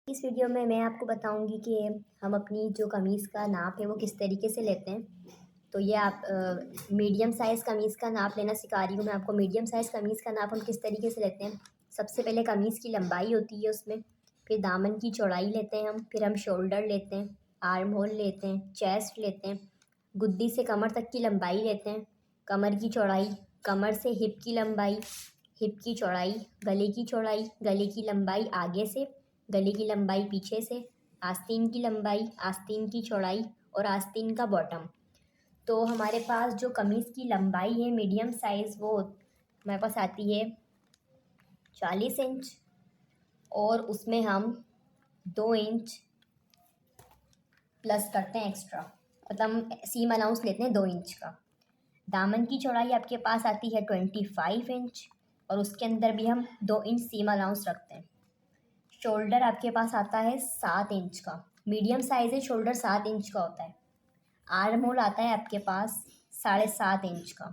इस वीडियो में मैं आपको बताऊंगी कि हम अपनी जो कमीज़ का नाप है वो किस तरीके से लेते हैं। तो ये आप मीडियम साइज़ कमीज़ का नाप लेना सिखा रही हूँ मैं आपको। मीडियम साइज़ कमीज़ का नाप हम किस तरीके से लेते हैं। सबसे पहले कमीज़ की लंबाई होती है उसमें, फिर दामन की चौड़ाई लेते हैं हम, फिर हम शोल्डर लेते हैं, आर्म होल लेते हैं, चेस्ट लेते हैं, गुद्दी से कमर तक की लंबाई लेते हैं, कमर की चौड़ाई, कमर से हिप की लंबाई, हिप की चौड़ाई, गले की चौड़ाई, गले की लंबाई आगे से, गले की लंबाई पीछे से, आस्तीन की लंबाई, आस्तीन की चौड़ाई और आस्तीन का बॉटम। तो हमारे पास जो कमीज़ की लंबाई है मीडियम साइज़ वो हमारे पास आती है 40 इंच, और उसमें हम 2 इंच प्लस करते हैं एक्स्ट्रा, मतलब हम सीम अलाउंस लेते हैं 2 इंच का। दामन की चौड़ाई आपके पास आती है 25 इंच, और उसके अंदर भी हम 2 इंच सीम अलाउंस रखते हैं। शोल्डर आपके पास आता है 7 इंच का, मीडियम साइज़ है, शोल्डर 7 इंच का होता है। आर्म होल आता है आपके पास 7.5 इंच का।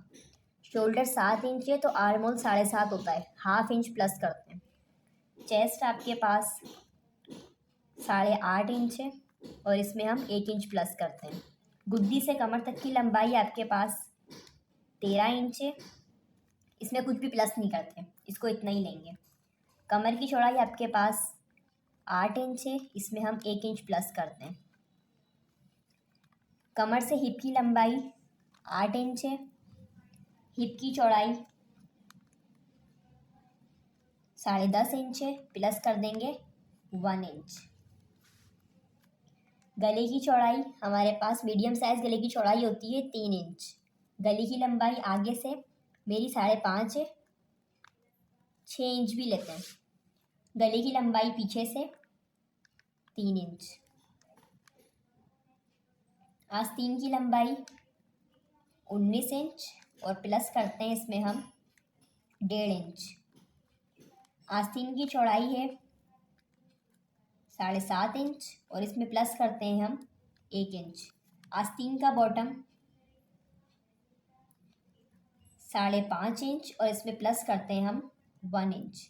शोल्डर 7 इंच है तो आर्म होल 7.5 होता है, हाफ इंच प्लस करते हैं। चेस्ट आपके पास 8.5 इंच है, और इसमें हम 1 इंच प्लस करते हैं। गुद्दी से कमर तक की लंबाई आपके पास 13 इंच है, इसमें कुछ भी प्लस नहीं करते, इसको इतना ही लेंगे। कमर की चौड़ाई आपके पास 8 इंच है, इसमें हम 1 इंच प्लस करते हैं। कमर से हिप की लंबाई 8 इंच है, हिप की चौड़ाई 10.5 इंच है, प्लस कर देंगे 1 इंच। गले की चौड़ाई हमारे पास मीडियम साइज़ गले की चौड़ाई होती है 3 इंच। गले की लंबाई आगे से मेरी 5.5 है, 6 इंच भी लेते हैं। गले की लंबाई पीछे से 3 इंच। आस्तीन की लंबाई 19 इंच, और प्लस करते हैं इसमें हम 1.5 इंच। आस्तीन की चौड़ाई है 7.5 इंच, और इसमें प्लस करते हैं हम 1 इंच। आस्तीन का बॉटम 5.5 इंच, और इसमें प्लस करते हैं हम 1 इंच।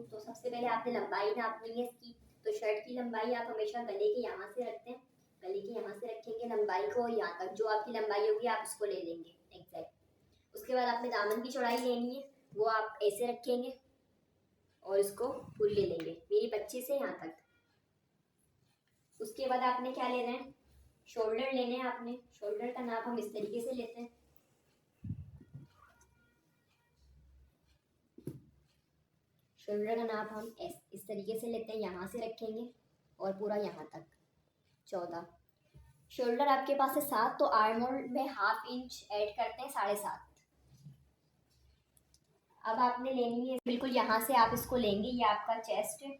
तो सबसे पहले आपने लंबाई नापनी है इसकी। तो शर्ट की लंबाई आप हमेशा गले के यहाँ से रखते हैं, गले के यहाँ से रखेंगे लंबाई को, और यहाँ तक जो आपकी लंबाई होगी आप उसको ले लेंगे एग्जैक्ट। उसके बाद आपने दामन की चौड़ाई लेनी है, वो आप ऐसे रखेंगे और इसको पूरी ले लेंगे मेरी 25 से यहाँ तक। उसके बाद आपने क्या लेना है, शोल्डर लेने हैं आपने। शोल्डर का नाप हम इस तरीके से लेते हैं। शोल्डर का नाप हम इस तरीके से लेते हैं, यहाँ से रखेंगे और पूरा यहाँ तक 14। शोल्डर आपके पास है 7, तो आर्म होल में हाफ इंच ऐड करते हैं 7.5। अब आपने लेनी है बिल्कुल यहाँ से आप इसको लेंगे, ये आपका चेस्ट है।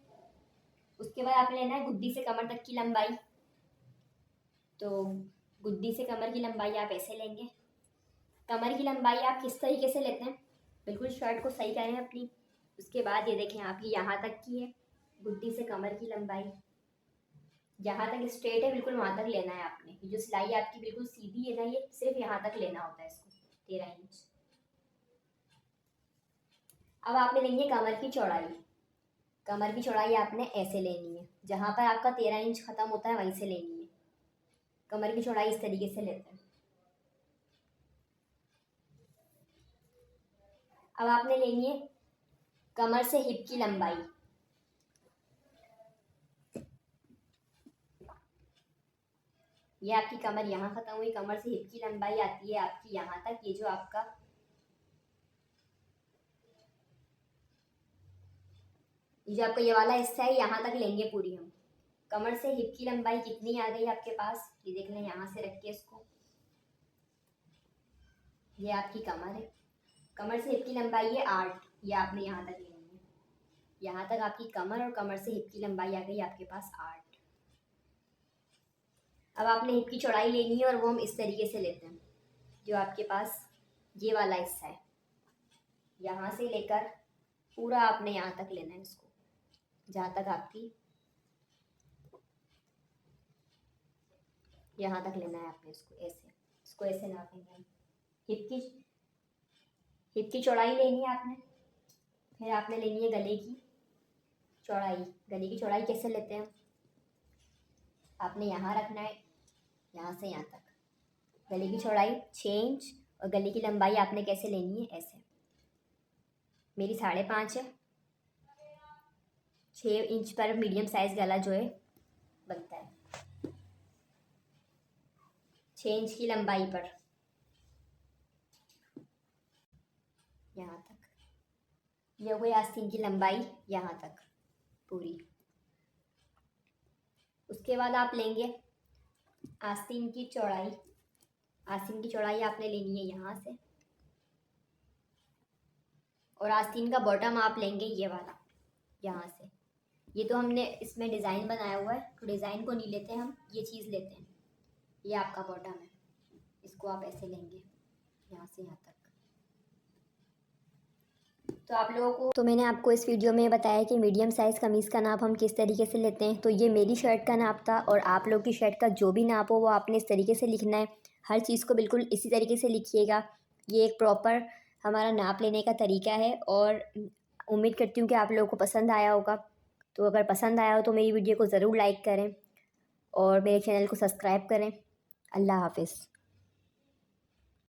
उसके बाद आपने लेना है गुद्दी से कमर तक की लंबाई। तो गुद्दी से कमर की लंबाई आप ऐसे लेंगे। कमर की लंबाई आप किस तरीके से लेते हैं, बिल्कुल शर्ट को सही करें अपनी। उसके बाद ये देखें आपकी यहाँ तक की है गुद्दी से कमर की लंबाई, जहाँ तक स्ट्रेट है बिल्कुल वहाँ तक लेना है आपने। ये जो सिलाई आपकी बिल्कुल सीधी है ना, ये सिर्फ यहाँ तक लेना होता है इसको, 13 इंच। अब आपने लेनी है कमर की चौड़ाई। कमर की चौड़ाई आपने ऐसे लेनी है, जहाँ पर आपका 13 इंच खत्म होता है वहीं से लेनी है। कमर की चौड़ाई इस तरीके से लेते हैं। अब आपने लेनी है कमर से हिप की लंबाई। ये आपकी कमर यहाँ खत्म हुई, कमर से हिप की लंबाई आती है आपकी यहाँ तक। ये जो आपका ये वाला हिस्सा है, यहाँ तक लेंगे पूरी हम। कमर से हिप की लंबाई कितनी आ गई आपके पास, ये देख लें यहाँ से रख के इसको। ये आपकी कमर है, कमर से हिप की लंबाई है 8, ये आपने यहाँ तक लेनी है। यहाँ तक आपकी कमर, और कमर से हिप की लंबाई आ गई आपके पास 8। अब आपने हिप की चौड़ाई लेनी है, और वो हम इस तरीके से लेते हैं। जो आपके पास ये वाला हिस्सा है, यहाँ से लेकर पूरा आपने यहाँ तक लेना है इसको, जहाँ तक आपकी यहाँ तक लेना है आपने इसको। ऐसे इसको ऐसे नापेंगे हम। हिप की चौड़ाई लेनी है आपने। फिर आपने लेनी है गले की, चौड़ाई, गले की चौड़ाई कैसे लेते हैं? आपने यहाँ रखना है, यहाँ से यहाँ तक गले की चौड़ाई 6 इंच, और गले की लंबाई आपने कैसे लेनी है? ऐसे। मेरी 5.5 है, 6 इंच पर मीडियम साइज़ गला जो है बनता है, 6 इंच की लंबाई पर यहाँ तक। ये हो गई आस्तीन की लंबाई यहाँ तक पूरी। उसके बाद आप लेंगे आस्तीन की चौड़ाई। आस्तीन की चौड़ाई आपने लेनी है यहाँ से, और आस्तीन का बॉटम आप लेंगे ये वाला यहाँ से। ये तो हमने इसमें डिज़ाइन बनाया हुआ है, तो डिज़ाइन को नहीं लेते हम, ये चीज़ लेते हैं। ये आपका बॉटम है, इसको आप ऐसे लेंगे यहाँ से यहाँ तक। तो आप लोगों को, तो मैंने आपको इस वीडियो में बताया कि मीडियम साइज़ कमीज़ का नाप हम किस तरीके से लेते हैं। तो ये मेरी शर्ट का नाप था, और आप लोग की शर्ट का जो भी नाप हो वो आपने इस तरीके से लिखना है। हर चीज़ को बिल्कुल इसी तरीके से लिखिएगा। ये एक प्रॉपर हमारा नाप लेने का तरीका है, और उम्मीद करती हूँ कि आप लोगों को पसंद आया होगा। तो अगर पसंद आया हो तो मेरी वीडियो को ज़रूर लाइक करें और मेरे चैनल को सब्सक्राइब करें। अल्लाह हाफ़िज़।